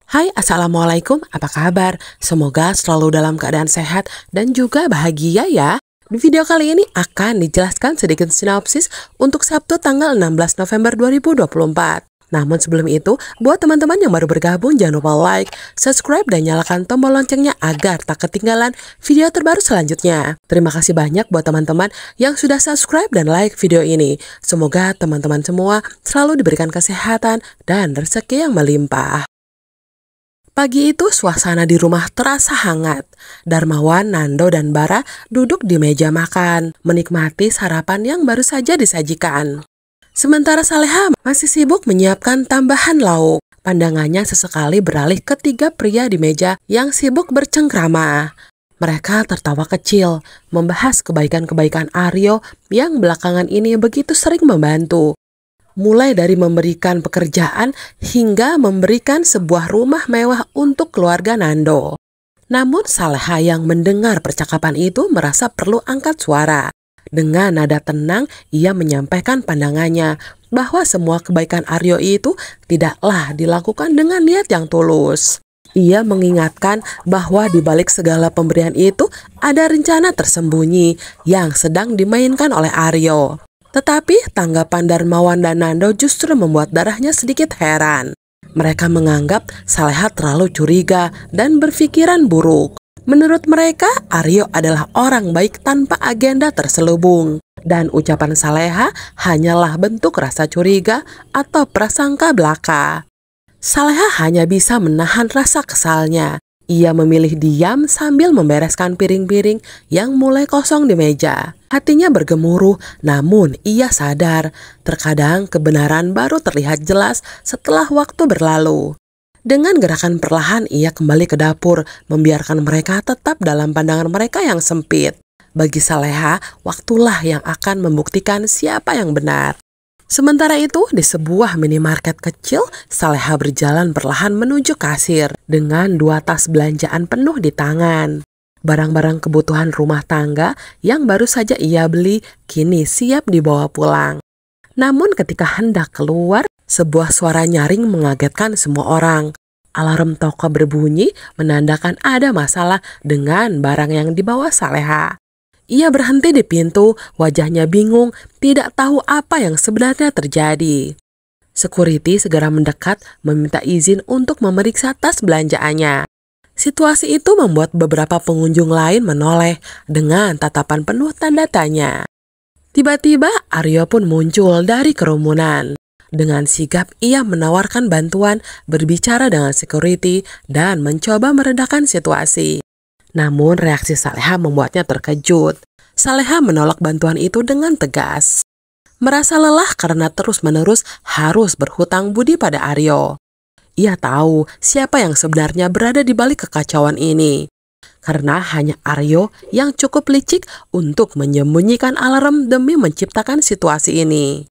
Hai, Assalamualaikum, apa kabar? Semoga selalu dalam keadaan sehat dan juga bahagia ya. Di video kali ini akan dijelaskan sedikit sinopsis untuk Sabtu tanggal 16 November 2024. Namun sebelum itu, buat teman-teman yang baru bergabung jangan lupa like, subscribe, dan nyalakan tombol loncengnya agar tak ketinggalan video terbaru selanjutnya. Terima kasih banyak buat teman-teman yang sudah subscribe dan like video ini. Semoga teman-teman semua selalu diberikan kesehatan dan rezeki yang melimpah. Pagi itu suasana di rumah terasa hangat. Darmawan, Nando, dan Bara duduk di meja makan, menikmati sarapan yang baru saja disajikan. Sementara Saleha masih sibuk menyiapkan tambahan lauk. Pandangannya sesekali beralih ke tiga pria di meja yang sibuk bercengkrama. Mereka tertawa kecil, membahas kebaikan-kebaikan Aryo yang belakangan ini begitu sering membantu. Mulai dari memberikan pekerjaan hingga memberikan sebuah rumah mewah untuk keluarga Nando. Namun Saleha yang mendengar percakapan itu merasa perlu angkat suara. Dengan nada tenang, ia menyampaikan pandangannya bahwa semua kebaikan Aryo itu tidaklah dilakukan dengan niat yang tulus. Ia mengingatkan bahwa di balik segala pemberian itu ada rencana tersembunyi yang sedang dimainkan oleh Aryo. Tetapi tanggapan Darmawan dan Nando justru membuat Darahnya sedikit heran. Mereka menganggap Saleha terlalu curiga dan berpikiran buruk. Menurut mereka, Aryo adalah orang baik tanpa agenda terselubung. Dan ucapan Saleha hanyalah bentuk rasa curiga atau prasangka belaka. Saleha hanya bisa menahan rasa kesalnya. Ia memilih diam sambil membereskan piring-piring yang mulai kosong di meja. Hatinya bergemuruh, namun ia sadar terkadang kebenaran baru terlihat jelas setelah waktu berlalu. Dengan gerakan perlahan ia kembali ke dapur, membiarkan mereka tetap dalam pandangan mereka yang sempit. Bagi Saleha, waktulah yang akan membuktikan siapa yang benar. Sementara itu, di sebuah minimarket kecil, Saleha berjalan perlahan menuju kasir dengan 2 tas belanjaan penuh di tangan. Barang-barang kebutuhan rumah tangga yang baru saja ia beli kini siap dibawa pulang. Namun ketika hendak keluar, sebuah suara nyaring mengagetkan semua orang. Alarm toko berbunyi menandakan ada masalah dengan barang yang dibawa Saleha. Ia berhenti di pintu, wajahnya bingung, tidak tahu apa yang sebenarnya terjadi. Security segera mendekat meminta izin untuk memeriksa tas belanjaannya. Situasi itu membuat beberapa pengunjung lain menoleh dengan tatapan penuh tanda tanya. Tiba-tiba Aryo pun muncul dari kerumunan. Dengan sigap ia menawarkan bantuan, berbicara dengan security, dan mencoba meredakan situasi. Namun reaksi Saleha membuatnya terkejut. Saleha menolak bantuan itu dengan tegas. Merasa lelah karena terus-menerus harus berhutang budi pada Aryo. Ia tahu siapa yang sebenarnya berada di balik kekacauan ini. Karena hanya Aryo yang cukup licik untuk menyembunyikan alarm demi menciptakan situasi ini.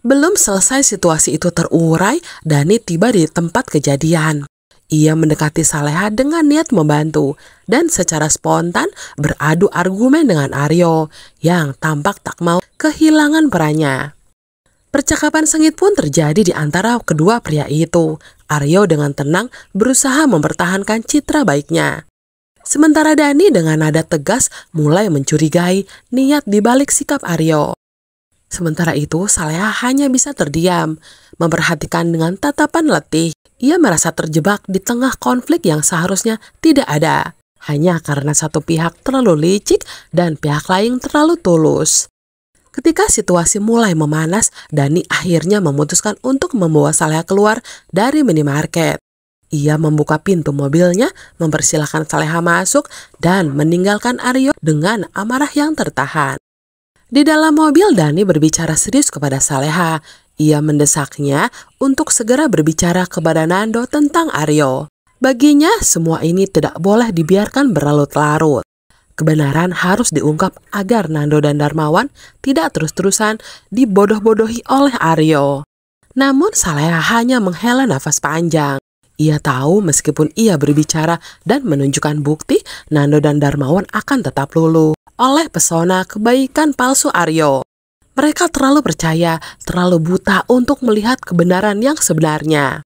Belum selesai situasi itu terurai, Dani tiba di tempat kejadian. Ia mendekati Saleha dengan niat membantu dan secara spontan beradu argumen dengan Aryo yang tampak tak mau kehilangan perannya. Percakapan sengit pun terjadi di antara kedua pria itu. Aryo dengan tenang berusaha mempertahankan citra baiknya. Sementara Dani dengan nada tegas mulai mencurigai niat di balik sikap Aryo. Sementara itu Saleha hanya bisa terdiam, memperhatikan dengan tatapan letih. Ia merasa terjebak di tengah konflik yang seharusnya tidak ada. Hanya karena satu pihak terlalu licik dan pihak lain terlalu tulus. Ketika situasi mulai memanas, Dani akhirnya memutuskan untuk membawa Saleha keluar dari minimarket. Ia membuka pintu mobilnya, mempersilahkan Saleha masuk, dan meninggalkan Aryo dengan amarah yang tertahan. Di dalam mobil, Dani berbicara serius kepada Saleha. Ia mendesaknya untuk segera berbicara kepada Nando tentang Aryo. Baginya, semua ini tidak boleh dibiarkan berlarut-larut. Kebenaran harus diungkap agar Nando dan Darmawan tidak terus-terusan dibodoh-bodohi oleh Aryo. Namun Saleha hanya menghela nafas panjang. Ia tahu meskipun ia berbicara dan menunjukkan bukti, Nando dan Darmawan akan tetap luluh oleh pesona kebaikan palsu Aryo. Mereka terlalu percaya, terlalu buta untuk melihat kebenaran yang sebenarnya.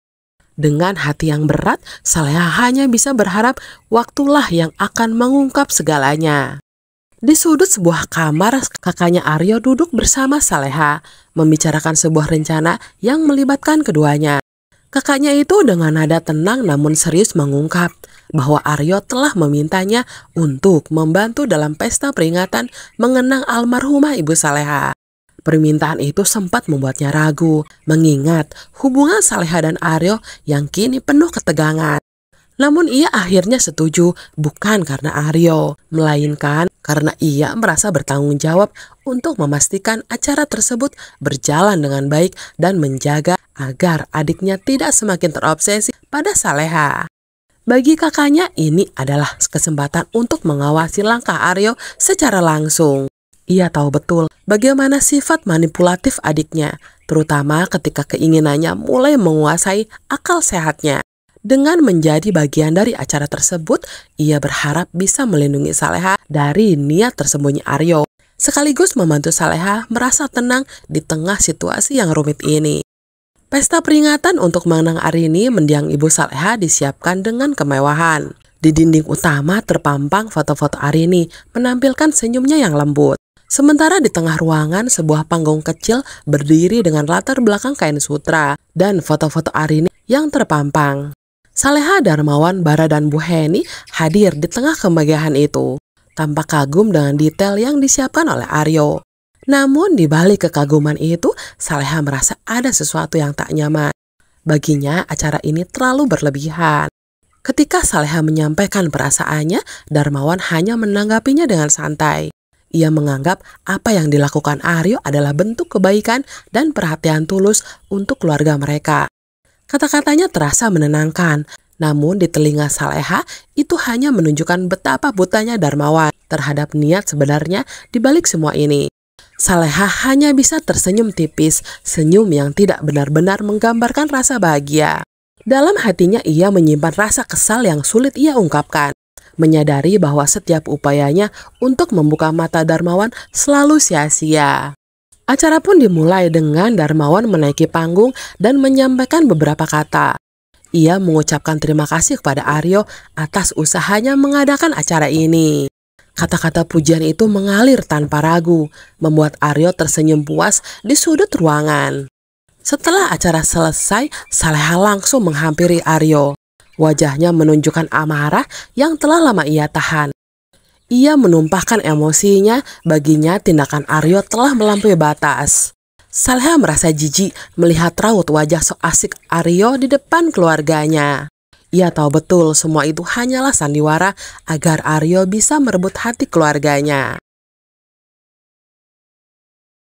Dengan hati yang berat, Saleha hanya bisa berharap waktulah yang akan mengungkap segalanya. Di sudut sebuah kamar, kakaknya Aryo duduk bersama Saleha, membicarakan sebuah rencana yang melibatkan keduanya. Kakaknya itu dengan nada tenang namun serius mengungkap bahwa Aryo telah memintanya untuk membantu dalam pesta peringatan mengenang almarhumah Ibu Saleha. Permintaan itu sempat membuatnya ragu, mengingat hubungan Saleha dan Aryo yang kini penuh ketegangan. Namun ia akhirnya setuju, bukan karena Aryo, melainkan karena ia merasa bertanggung jawab untuk memastikan acara tersebut berjalan dengan baik dan menjaga agar adiknya tidak semakin terobsesi pada Saleha. Bagi kakaknya, ini adalah kesempatan untuk mengawasi langkah Aryo secara langsung. Ia tahu betul bagaimana sifat manipulatif adiknya, terutama ketika keinginannya mulai menguasai akal sehatnya. Dengan menjadi bagian dari acara tersebut, ia berharap bisa melindungi Saleha dari niat tersembunyi Aryo, sekaligus membantu Saleha merasa tenang di tengah situasi yang rumit ini. Pesta peringatan untuk mengenang Arini mendiang Ibu Saleha disiapkan dengan kemewahan. Di dinding utama terpampang foto-foto Arini menampilkan senyumnya yang lembut. Sementara di tengah ruangan sebuah panggung kecil berdiri dengan latar belakang kain sutra dan foto-foto Arini yang terpampang. Saleha, Darmawan, Bara, dan Bu Heni hadir di tengah kemegahan itu, tampak kagum dengan detail yang disiapkan oleh Aryo. Namun di balik kekaguman itu, Saleha merasa ada sesuatu yang tak nyaman. Baginya acara ini terlalu berlebihan. Ketika Saleha menyampaikan perasaannya, Darmawan hanya menanggapinya dengan santai. Ia menganggap apa yang dilakukan Aryo adalah bentuk kebaikan dan perhatian tulus untuk keluarga mereka. Kata-katanya terasa menenangkan, namun di telinga Saleha itu hanya menunjukkan betapa butanya Darmawan terhadap niat sebenarnya di balik semua ini. Saleha hanya bisa tersenyum tipis, senyum yang tidak benar-benar menggambarkan rasa bahagia. Dalam hatinya ia menyimpan rasa kesal yang sulit ia ungkapkan. Menyadari bahwa setiap upayanya untuk membuka mata Darmawan selalu sia-sia. Acara pun dimulai dengan Darmawan menaiki panggung dan menyampaikan beberapa kata. Ia mengucapkan terima kasih kepada Aryo atas usahanya mengadakan acara ini. Kata-kata pujian itu mengalir tanpa ragu, membuat Aryo tersenyum puas di sudut ruangan. Setelah acara selesai, Saleha langsung menghampiri Aryo. Wajahnya menunjukkan amarah yang telah lama ia tahan. Ia menumpahkan emosinya, baginya tindakan Aryo telah melampaui batas. Saleha merasa jijik melihat raut wajah so asik Aryo di depan keluarganya. Ia tahu betul semua itu hanyalah sandiwara agar Aryo bisa merebut hati keluarganya.